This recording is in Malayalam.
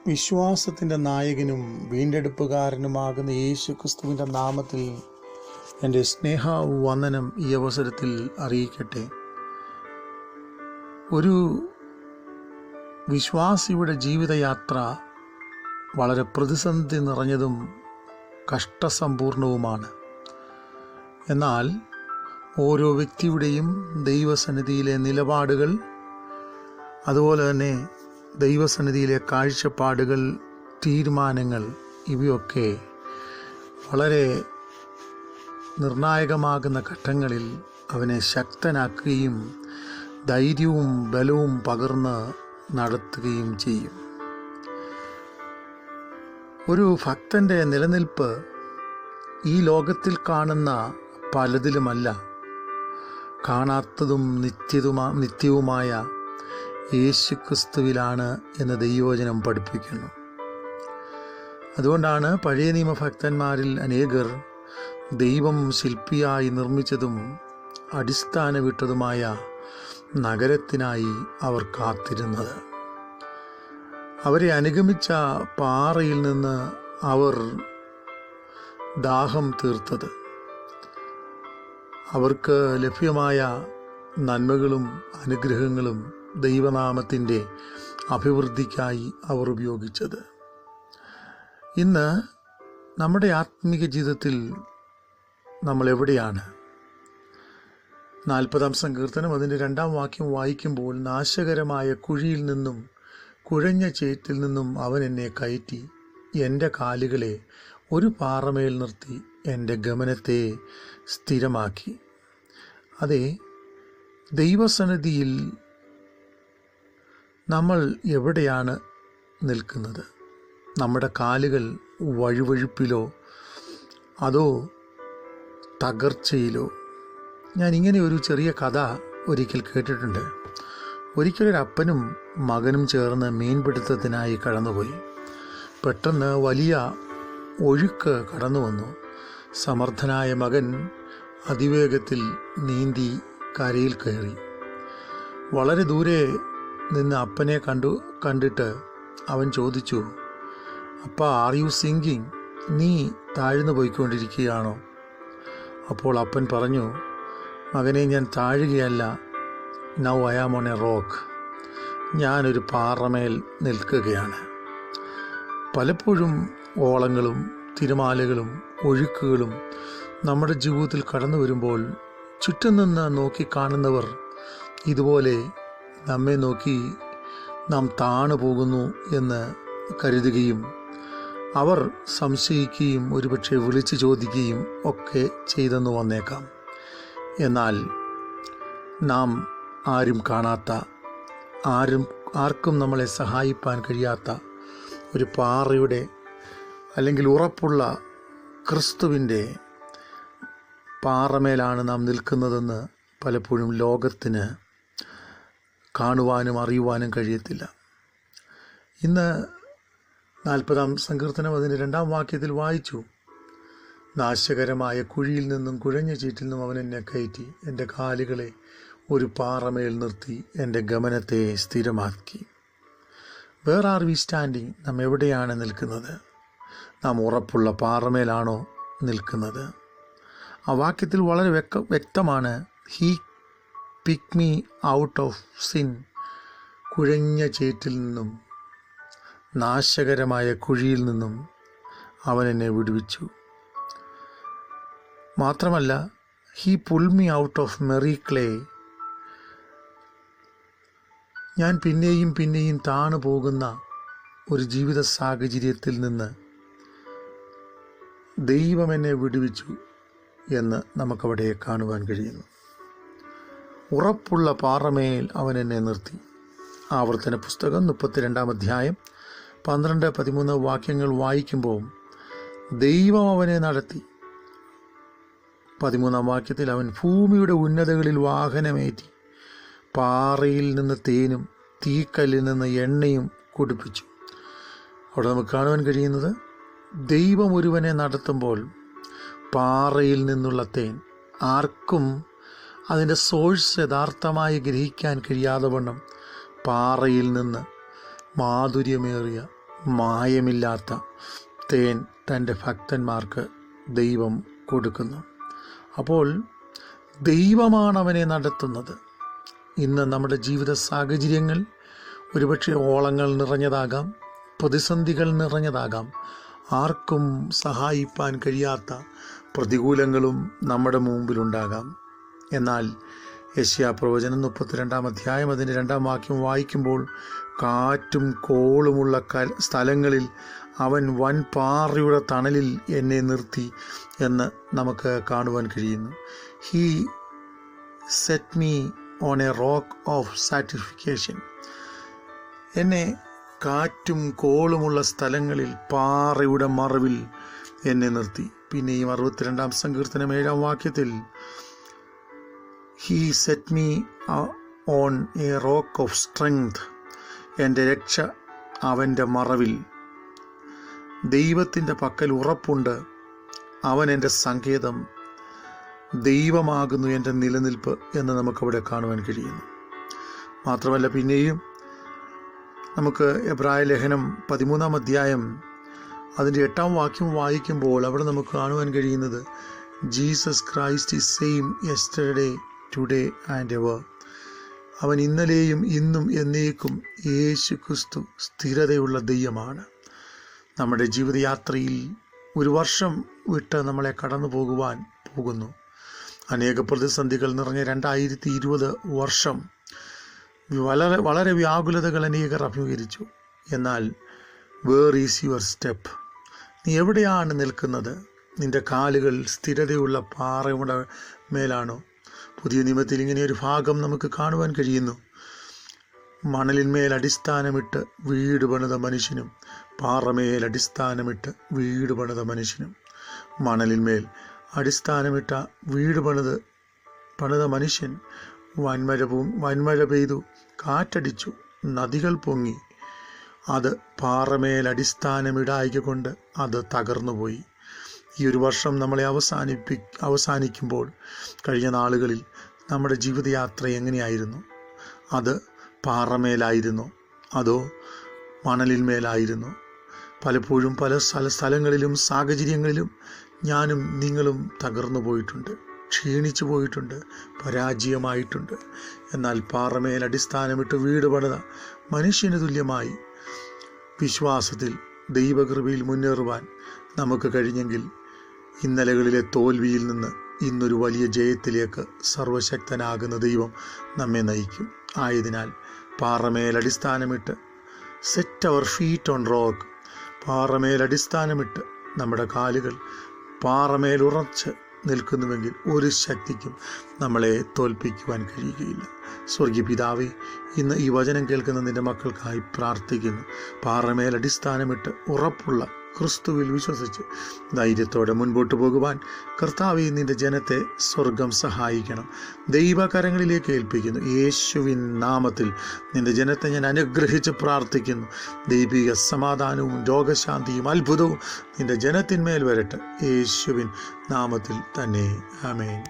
വിശ്വാസത്തിൻ്റെ നായകനും വീണ്ടെടുപ്പുകാരനുമാകുന്ന യേശുക്രിസ്തുവിൻ്റെ നാമത്തിൽ എൻ്റെ സ്നേഹവന്ദനം ഈ അവസരത്തിൽ അറിയിക്കട്ടെ. ഒരു വിശ്വാസിയുടെ ജീവിതയാത്ര വളരെ പ്രതിസന്ധി നിറഞ്ഞതും കഷ്ടസമ്പൂർണവുമാണ്. എന്നാൽ ഓരോ വ്യക്തിയുടെയും ദൈവസന്നിധിയിലെ നിലപാടുകൾ, അതുപോലെ തന്നെ ദൈവസന്നിധിയിലെ കാഴ്ചപ്പാടുകൾ, തീരുമാനങ്ങൾ, ഇവയൊക്കെ വളരെ നിർണായകമാകുന്ന ഘട്ടങ്ങളിൽ അവനെ ശക്തനാക്കുകയും ധൈര്യവും ബലവും പകർന്ന് നടത്തുകയും ചെയ്യും. ഒരു ഭക്തൻ്റെ നിലനിൽപ്പ് ഈ ലോകത്തിൽ കാണുന്ന പലതിലുമല്ല, കാണാത്തതും നിത്യവുമായ യേശുക്രിസ്തുവിലാണ് എന്ന് ദൈവവചനം പഠിപ്പിക്കുന്നു. അതുകൊണ്ടാണ് പഴയ നിയമഭക്തന്മാരിൽ അനേകർ ദൈവം ശില്പിയായി നിർമ്മിച്ചതും അടിസ്ഥാനമിട്ടതുമായ നഗരത്തിനായി അവർ കാത്തിരുന്നത്. അവരെ അനുഗമിച്ച പാറയിൽ നിന്ന് അവർ ദാഹം തീർത്തത്, അവർക്ക് ലഭ്യമായ നന്മകളും അനുഗ്രഹങ്ങളും ദൈവനാമത്തിൻ്റെ അഭിവൃദ്ധിക്കായി അവർ ഉപയോഗിച്ചത്. ഇന്ന് നമ്മുടെ ആത്മീക ജീവിതത്തിൽ നമ്മൾ എവിടെയാണ്? 40-ാം സങ്കീർത്തനം അതിൻ്റെ 2-ാം വാക്യം വായിക്കുമ്പോൾ, നാശകരമായ കുഴിയിൽ നിന്നും കുഴഞ്ഞ ചേറ്റിൽ നിന്നും അവൻ എന്നെ കയറ്റി എൻ്റെ കാലുകളെ ഒരു പാറമേൽ നിർത്തി എൻ്റെ ഗമനത്തെ സ്ഥിരമാക്കി. അതെ, ദൈവസന്നിധിയിൽ നമ്മൾ എവിടെയാണ് നിൽക്കുന്നത്? നമ്മുടെ കാലുകൾ വഴുവഴുപ്പിലോ അതോ തകർച്ചയിലോ? ഞാൻ ഇങ്ങനെ ഒരു ചെറിയ കഥ ഒരിക്കൽ കേട്ടിട്ടുണ്ട്. ഒരിക്കലൊരു അപ്പനും മകനും ചേർന്ന് മീൻപിടുത്തത്തിനായി കടന്നുപോയി. പെട്ടെന്ന് വലിയ ഒഴുക്ക് കടന്നു വന്നു. സമർത്ഥനായ മകൻ അതിവേഗത്തിൽ നീന്തി കരയിൽ കയറി. വളരെ ദൂരെ നിന്ന് അപ്പനെ കണ്ടിട്ട് അവൻ ചോദിച്ചു, "അപ്പാ, ആർ യു സിങ്കിങ്? നീ താഴ്ന്നു പോയിക്കൊണ്ടിരിക്കുകയാണോ?" അപ്പോൾ അപ്പൻ പറഞ്ഞു, "മകനെ, ഞാൻ താഴുകയല്ല. Now I am on a rock. ഞാനൊരു പാറമേൽ നിൽക്കുകയാണ്." പലപ്പോഴും ഓളങ്ങളും തിരമാലകളും ഒഴുക്കുകളും നമ്മുടെ ജീവിതത്തിൽ കടന്നു വരുമ്പോൾ ചുറ്റും നിന്ന് നോക്കിക്കാണുന്നവർ ഇതുപോലെ നമ്മെ നോക്കി നാം താണു പോകുന്നു എന്ന് കരുതുകയും അവർ സംശയിക്കുകയും ഒരുപക്ഷെ വിളിച്ചു ചോദിക്കുകയും ഒക്കെ ചെയ്തെന്ന് വന്നേക്കാം. എന്നാൽ നാം ആരും കാണാത്ത, ആർക്കും നമ്മളെ സഹായിപ്പാൻ കഴിയാത്ത ഒരു പാറയുടെ അല്ലെങ്കിൽ ഉറപ്പുള്ള ക്രിസ്തുവിൻ്റെ പാറമേലാണ് നാം നിൽക്കുന്നതെന്ന് പലപ്പോഴും ലോകത്തിന് കാണുവാനും അറിയുവാനും കഴിയത്തില്ല. ഇന്ന് 40-ാം സങ്കീർത്തനം അതിൻ്റെ 2-ാം വാക്യത്തിൽ വായിച്ചു, നാശകരമായ കുഴിയിൽ നിന്നും കുഴഞ്ഞ ചീറ്റിൽ നിന്നും അവൻ എന്നെ കയറ്റി എൻ്റെ കാലുകളെ ഒരു പാറമേൽ നിർത്തി എൻ്റെ ഗമനത്തെ സ്ഥിരമാക്കി. Where are we standing? നാം എവിടെയാണ് നിൽക്കുന്നത്? നാം ഉറപ്പുള്ള പാറമേലാണോ നിൽക്കുന്നത്? ആ വാക്യത്തിൽ വളരെ വ്യക്തമാണ്, he pick me out of sin. കുഴഞ്ഞ ചേറ്റിൽ നിന്നും നാശകരമായ കുഴിയിൽ നിന്നും അവൻ എന്നെ വിടുവിച്ചു. മാത്രമല്ല, he pull me out of miry clay. ഞാൻ പിന്നെയും പിന്നെയും താണു പോകുന്ന ഒരു ജീവിത സാഹചര്യത്തിൽ നിന്ന് ദൈവം എന്നെ വിടുവിച്ചു എന്ന് നമുക്കവിടെ കാണുവാൻ കഴിയുന്നു. ഉറപ്പുള്ള പാറമേൽ അവൻ എന്നെ നിർത്തി. ആവർത്തന പുസ്തകം 32-ാം അധ്യായം 12-13 വാക്യങ്ങൾ വായിക്കുമ്പോൾ ദൈവം അവനെ നടത്തി. 13-ാം വാക്യത്തിൽ അവൻ ഭൂമിയുടെ ഉന്നതകളിൽ വാഹനമേറ്റി പാറയിൽ നിന്ന് തേനും തീക്കല്ലിൽ നിന്ന് എണ്ണയും കുടിപ്പിച്ചു. അവിടെ നമുക്ക് കാണുവാൻ കഴിയുന്നത്, ദൈവം ഒരുവനെ നടത്തുമ്പോൾ പാറയിൽ നിന്നുള്ള തേൻ ആർക്കും അതിൻ്റെ സോഴ്സ് യഥാർത്ഥമായി ഗ്രഹിക്കാൻ കഴിയാതെ വണ്ണം പാറയിൽ നിന്ന് മാധുര്യമേറിയ മായമില്ലാത്ത തേൻ തൻ്റെ ഭക്തന്മാർക്ക് ദൈവം കൊടുക്കുന്നു. അപ്പോൾ ദൈവമാണ് അവനെ നടത്തുന്നത്. ഇന്ന് നമ്മുടെ ജീവിത സാഹചര്യങ്ങൾ ഒരുപക്ഷെ ഓളങ്ങൾ നിറഞ്ഞതാകാം, പ്രതിസന്ധികൾ നിറഞ്ഞതാകാം, ആർക്കും സഹായിപ്പാൻ കഴിയാത്ത പ്രതികൂലങ്ങളും നമ്മുടെ മുമ്പിലുണ്ടാകാം. എന്നാൽ യെശയ്യാപ്രവചനം 32 അധ്യായം അതിൻ്റെ 2 വാക്യം വായിക്കുമ്പോൾ, കാറ്റും കോളുമുള്ള സ്ഥലങ്ങളിൽ അവൻ വൻ പാറയുടെ തണലിൽ എന്നെ നിർത്തി എന്ന് നമുക്ക് കാണുവാൻ കഴിയുന്നു. He set me on a rock of satisfaction. എന്നെ കാറ്റും കോളുമുള്ള സ്ഥലങ്ങളിൽ പാറയുടെ മറവിൽ എന്നെ നിർത്തി. പിന്നെയും 62 സങ്കീർത്തനം 7 വാക്യത്തിൽ, he set me on a rock of strength. എൻ്റെ രക്ഷ അവൻ്റെ മറവിൽ. ദൈവത്തിൻ്റെ പക്കൽ ഉറപ്പുണ്ട്. അവൻ എൻ്റെ സങ്കേതം, ദൈവമാകുന്നു എൻ്റെ നിലനിൽപ്പ് എന്ന് നമുക്കവിടെ കാണുവാൻ കഴിയുന്നു. മാത്രമല്ല, പിന്നെയും നമുക്ക് എബ്രായ ലേഖനം 13 അധ്യായം അതിൻ്റെ 8 വാക്യം വായിക്കുമ്പോൾ അവിടെ നമുക്ക് കാണുവാൻ കഴിയുന്നത്, Jesus Christ is same yesterday today and ever. അവൻ ഇന്നലെയും ഇന്നും എന്നേക്കും യേശു ക്രിസ്തു സ്ഥിരതയുള്ള ദൈവമാണ്. നമ്മുടെ ജീവിതയാത്രയിൽ ഒരു വർഷം വിട്ട് നമ്മളെ കടന്നു പോകുന്നു. അനേക പ്രതിസന്ധികൾ നിറഞ്ഞ 2020 വർഷം വളരെ വ്യാകുലതകൾ അനേകർ അഭിമുഖീകരിച്ചു. എന്നാൽ വേർ ഈസ് യുവർ സ്റ്റെപ്പ്? നീ എവിടെയാണ് നിൽക്കുന്നത്? നിൻ്റെ കാലുകൾ സ്ഥിരതയുള്ള പാറയുടെ മേലാണോ? പുതിയ നിയമത്തിൽ ഇങ്ങനെ ഒരു ഭാഗം നമുക്ക് കാണുവാൻ കഴിയുന്നു. മണലിന്മേൽ അടിസ്ഥാനമിട്ട് വീട് പണിത മനുഷ്യനും പാറമേൽ അടിസ്ഥാനമിട്ട് വീട് പണിത മനുഷ്യനും. മണലിന്മേൽ അടിസ്ഥാനമിട്ട വീട് പണിത മനുഷ്യൻ വൻമഴ പെയ്തു, കാറ്റടിച്ചു, നദികൾ പൊങ്ങി, അത് പാറമേൽ അടിസ്ഥാനമിടായിക്കൊണ്ട് അത് തകർന്നുപോയി. ഈ ഒരു വർഷം നമ്മളെ അവസാനിക്കുമ്പോൾ കഴിഞ്ഞ നാളുകളിൽ നമ്മുടെ ജീവിതയാത്ര എങ്ങനെയായിരുന്നു? അത് പാറമേലായിരുന്നോ അതോ മണലിന്മേലായിരുന്നോ? പലപ്പോഴും പല സ്ഥലങ്ങളിലും സാഹചര്യങ്ങളിലും ഞാനും നിങ്ങളും തകർന്നു പോയിട്ടുണ്ട്, ക്ഷീണിച്ചു പോയിട്ടുണ്ട്, പരാജയമായിട്ടുണ്ട്. എന്നാൽ പാറമേൽ അടിസ്ഥാനമിട്ട് വീട് പണിത മനുഷ്യന് തുല്യമായി വിശ്വാസത്തിൽ ദൈവകൃപയിൽ മുന്നേറുവാൻ നമുക്ക് കഴിഞ്ഞെങ്കിൽ ഇന്നലകളിലെ തോൽവിയിൽ നിന്ന് ഇന്നൊരു വലിയ ജയത്തിലേക്ക് സർവശക്തനാകുന്ന ദൈവം നമ്മെ നയിക്കും. ആയതിനാൽ പാറമേൽ അടിസ്ഥാനമിട്ട് set our feet on rock. പാറമേൽ അടിസ്ഥാനമിട്ട് നമ്മുടെ കാലുകൾ പാറമേൽ ഉറച്ച് നിൽക്കുന്നുവെങ്കിൽ ഒരു ശക്തിക്കും നമ്മളെ തോൽപ്പിക്കുവാൻ കഴിയുകയില്ല. സ്വർഗീയ പിതാവേ, ഇന്ന് ഈ വചനം കേൾക്കുന്ന നിൻ്റെ മക്കൾക്കായി പ്രാർത്ഥിക്കുന്നു. പാറമേൽ അടിസ്ഥാനമിട്ട് ഉറപ്പുള്ള ക്രിസ്തുവിൽ വിശ്വസിച്ച് ധൈര്യത്തോടെ മുൻപോട്ട് പോകുവാൻ കർത്താവേ, നിൻ്റെ ജനത്തെ സ്വർഗം സഹായിക്കണം. ദൈവകരങ്ങളിലേക്ക് ഏൽപ്പിക്കുന്നു. യേശുവിൻ നാമത്തിൽ നിൻ്റെ ജനത്തെ ഞാൻ അനുഗ്രഹിച്ച് പ്രാർത്ഥിക്കുന്നു. ദൈവിക സമാധാനവും രോഗശാന്തിയും അത്ഭുതവും നിൻ്റെ ജനത്തിന്മേൽ വരട്ടെ. യേശുവിൻ നാമത്തിൽ തന്നെ. ആമേൻ.